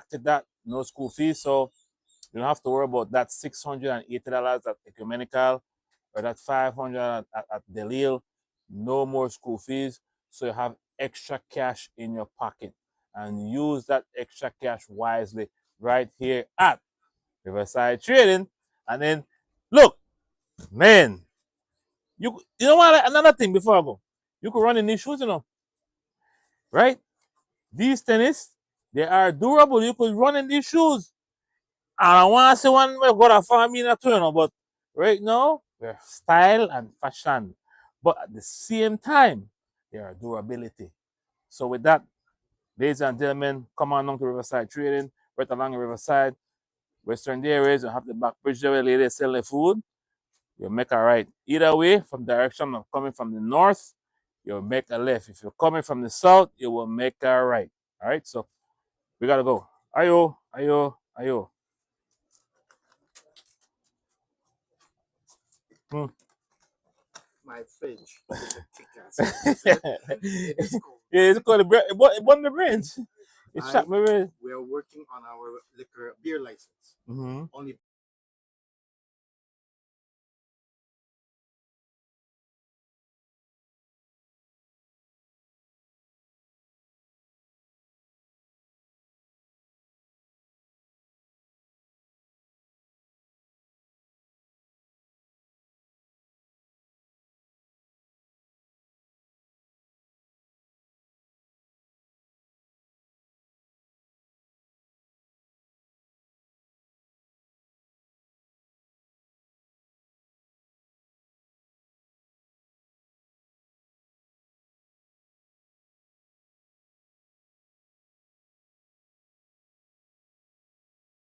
deducted that, no school fees. So you don't have to worry about that $680 at Ecumenical or that $500 at Delil. No more school fees. So you have extra cash in your pocket and use that extra cash wisely right here at Riverside Trading. And then look, man, you know what? Another thing before I go, you could run in these shoes, right? These tennis, they are durable. You could run in these shoes. And I want to say one we got a family in a turn, but right now we're style and fashion. But at the same time, they are durability. So with that, ladies and gentlemen, come on down to Riverside Trading, right along the Riverside. Western Dairies, you have the back bridge there where ladies sell the food. You'll make a right. Either way, from direction of coming from the north, you'll make a left. If you're coming from the south, you will make a right. All right, so we gotta go. Ayo, ayo, ayo. My fridge. Yeah, it's called it won the brains. It shot my brain. We are working on our liquor beer license. Mm-hmm. Only